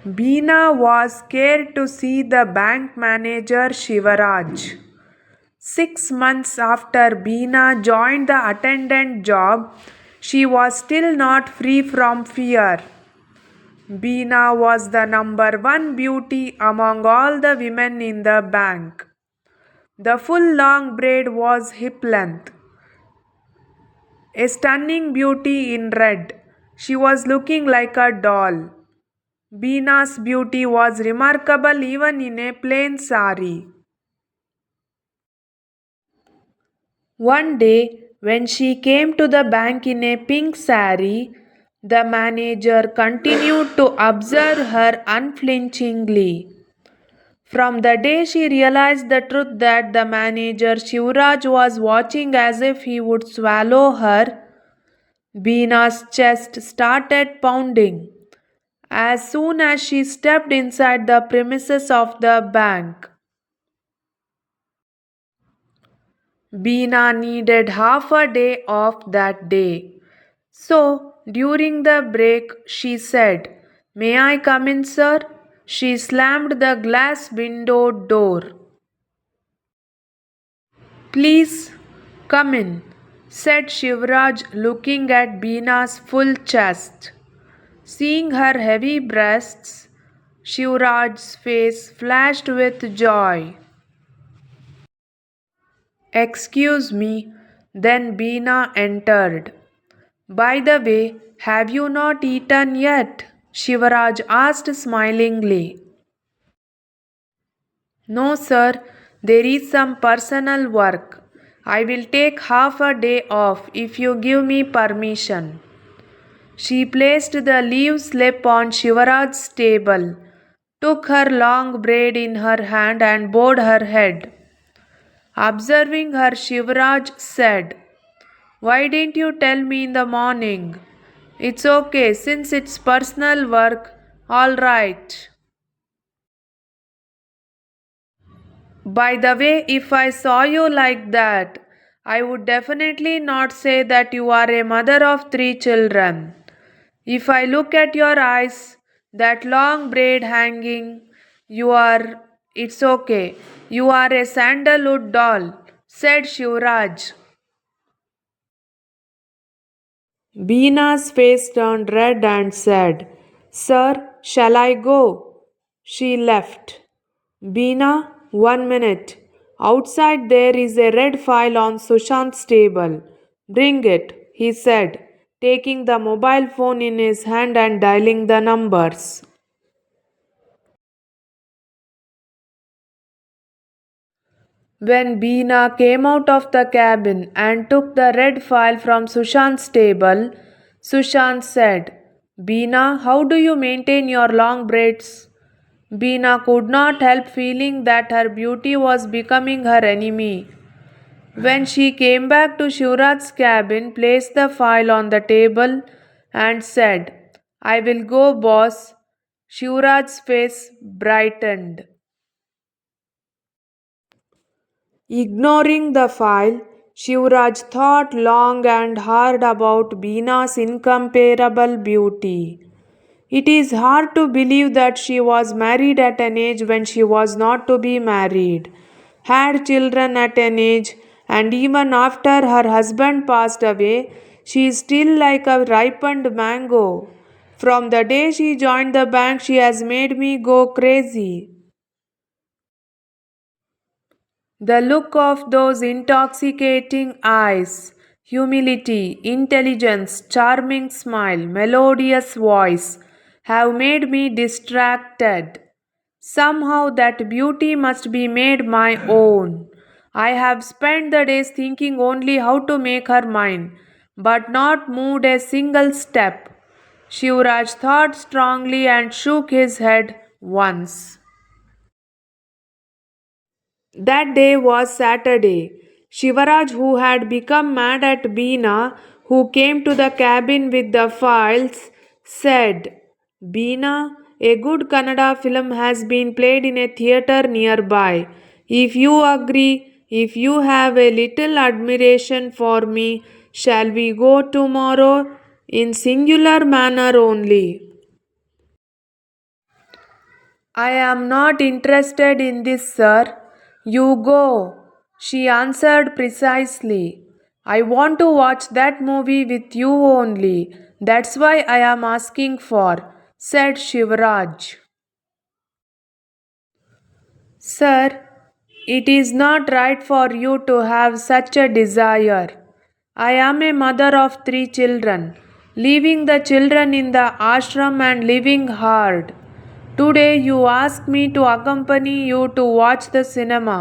Beena was scared to see the bank manager Shivaraj. 6 months after Beena joined the attendant job, she was still not free from fear. Beena was the number one beauty among all the women in the bank. The full long braid was hip length, a stunning beauty in red. She was looking like a doll. Beena's beauty was remarkable even in a plain sari. One day, when she came to the bank in a pink sari, the manager continued to observe her unflinchingly. From the day she realized the truth that the manager Shivraj was watching as if he would swallow her, Beena's chest started pounding. As soon as she stepped inside the premises of the bank, Beena needed half a day off that day. So, during the break, she said, "May I come in, sir?" She slammed the glass window door. "Please, come in," said Shivraj, looking at Beena's full chest. Seeing her heavy breasts, Shivraj's face flashed with joy. "Excuse me." Then Beena entered. "By the way, have you not eaten yet?" Shivraj asked smilingly. "No, sir, there is some personal work. I will take half a day off if you give me permission." She placed the leave slip on Shivraj's table, took her long braid in her hand and bowed her head. Observing her, Shivraj said, "Why didn't you tell me in the morning?" "It's okay, since it's personal work, all right." "By the way, if I saw you like that, I would definitely not say that you are a mother of three children. If I look at your eyes, that long braid hanging, it's okay. You are a sandalwood doll," said Shivraj. Beena's face turned red and said, "Sir, shall I go?" She left. "Beena, 1 minute. Outside there is a red file on Sushant's table. Bring it," he said, taking the mobile phone in his hand and dialing the numbers. When Beena came out of the cabin and took the red file from Sushant's table, Sushant said, "Beena, how do you maintain your long braids?" Beena could not help feeling that her beauty was becoming her enemy. When she came back to Shivraj's cabin, placed the file on the table and said, "I will go, boss." Shivraj's face brightened. Ignoring the file, Shivraj thought long and hard about Beena's incomparable beauty. It is hard to believe that she was married at an age when she was not to be married, had children at an age, and even after her husband passed away, she is still like a ripened mango. From the day she joined the bank, she has made me go crazy. The look of those intoxicating eyes, humility, intelligence, charming smile, melodious voice have made me distracted. Somehow that beauty must be made my own. I have spent the days thinking only how to make her mine, but not moved a single step. Shivraj thought strongly and shook his head once. That day was Saturday. Shivaraj, who had become mad at Beena, who came to the cabin with the files, said, "Beena, a good Kannada film has been played in a theatre nearby. If you agree, if you have a little admiration for me, shall we go tomorrow?" In singular manner only. I am not interested in this, sir. You go, she answered precisely. I want to watch that movie with you only. That's why I am asking for, said Shivraj. Sir, it is not right for you to have such a desire. I am a mother of 3 children, leaving the children in the ashram and living hard. Today you ask me to accompany you to watch the cinema.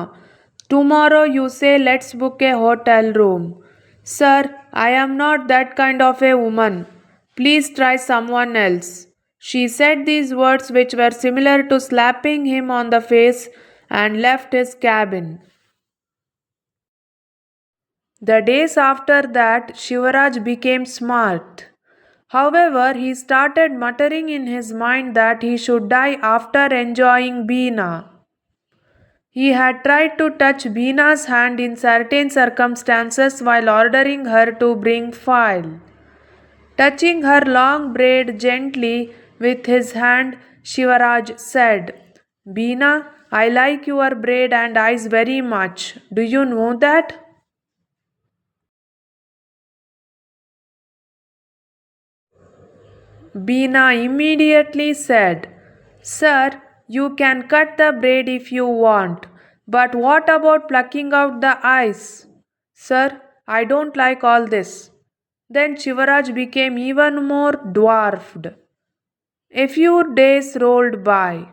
Tomorrow you say let's book a hotel room. Sir, I am not that kind of a woman. Please try someone else. She said these words, which were similar to slapping him on the face, and left his cabin. The days after that, Shivaraj became smart. However, he started muttering in his mind that he should die after enjoying Beena. He had tried to touch Beena's hand in certain circumstances while ordering her to bring file. Touching her long braid gently with his hand, Shivaraj said, Beena, I like your braid and eyes very much. Do you know that? Beena immediately said, Sir, you can cut the braid if you want, but what about plucking out the eyes? Sir, I don't like all this. Then Shivaraj became even more dwarfed. A few days rolled by.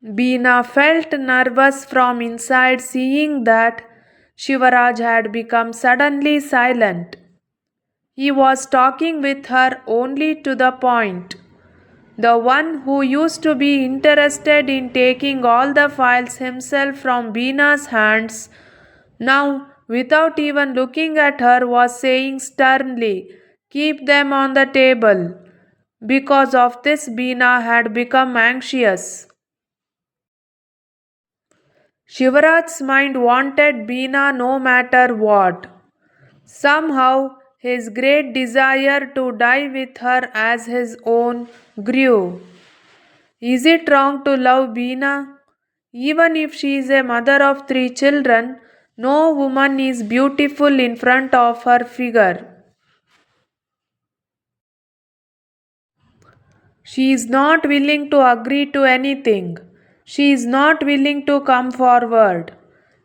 Beena felt nervous from inside seeing that Shivaraj had become suddenly silent. He was talking with her only to the point. The one who used to be interested in taking all the files himself from Beena's hands, now, without even looking at her, was saying sternly, Keep them on the table. Because of this, Beena had become anxious. Shivaraj's mind wanted Beena no matter what. Somehow, his great desire to die with her as his own grew. Is it wrong to love Beena? Even if she is a mother of 3 children, no woman is beautiful in front of her figure. She is not willing to agree to anything. She is not willing to come forward.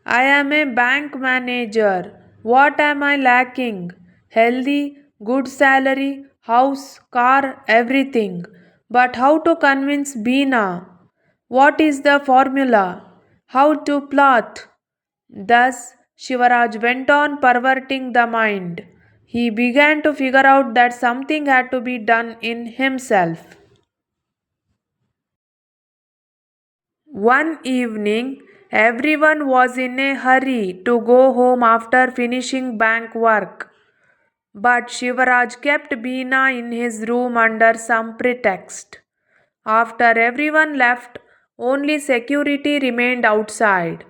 I am a bank manager. What am I lacking? Healthy, good salary, house, car, everything. But how to convince Beena? What is the formula? How to plot? Thus, Shivaraj went on perverting the mind. He began to figure out that something had to be done in himself. One evening, everyone was in a hurry to go home after finishing bank work. But Shivaraj kept Beena in his room under some pretext. After everyone left, only security remained outside.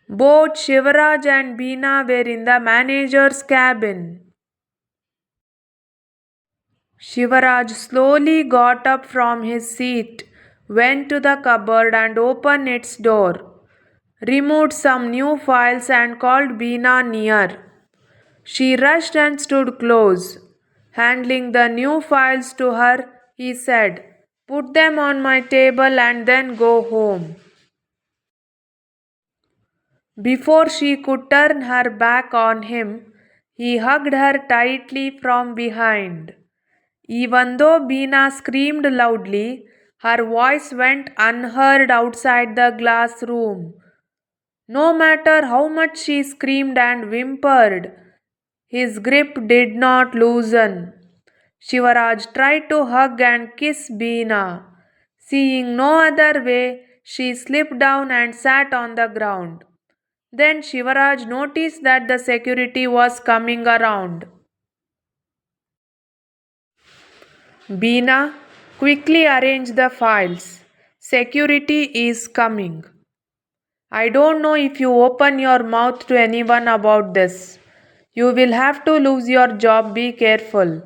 Both Shivaraj and Beena were in the manager's cabin. Shivaraj slowly got up from his seat, went to the cupboard and opened its door, removed some new files and called Beena near. She rushed and stood close. Handing the new files to her, he said, Put them on my table and then go home. Before she could turn her back on him, he hugged her tightly from behind. Even though Beena screamed loudly, her voice went unheard outside the glass room. No matter how much she screamed and whimpered, his grip did not loosen. Shivaraj tried to hug and kiss Beena. Seeing no other way, she slipped down and sat on the ground. Then Shivaraj noticed that the security was coming around. Beena, quickly arrange the files. Security is coming. I don't know if you open your mouth to anyone about this. You will have to lose your job. Be careful.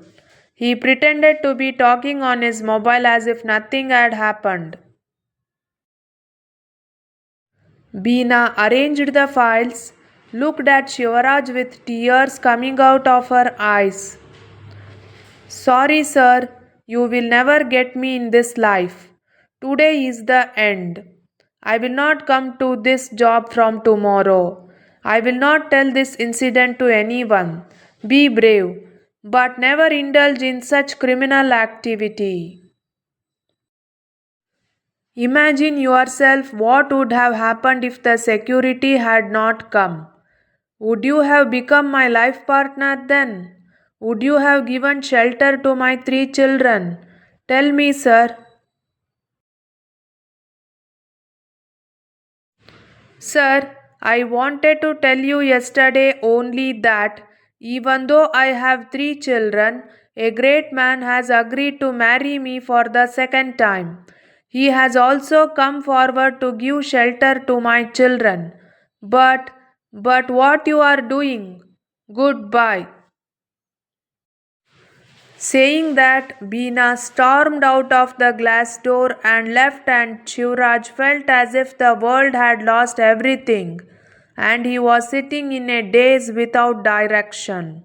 He pretended to be talking on his mobile as if nothing had happened. Beena arranged the files, looked at Shivaraj with tears coming out of her eyes. Sorry, sir, you will never get me in this life. Today is the end. I will not come to this job from tomorrow. I will not tell this incident to anyone. Be brave, but never indulge in such criminal activity. Imagine yourself what would have happened if the security had not come. Would you have become my life partner then? Would you have given shelter to my 3 children? Tell me, sir. Sir, I wanted to tell you yesterday only that even though I have 3 children, a great man has agreed to marry me for the second time. He has also come forward to give shelter to my children. But what you are doing? Goodbye. Saying that, Beena stormed out of the glass door and left, and Shivraj felt as if the world had lost everything, and he was sitting in a daze without direction.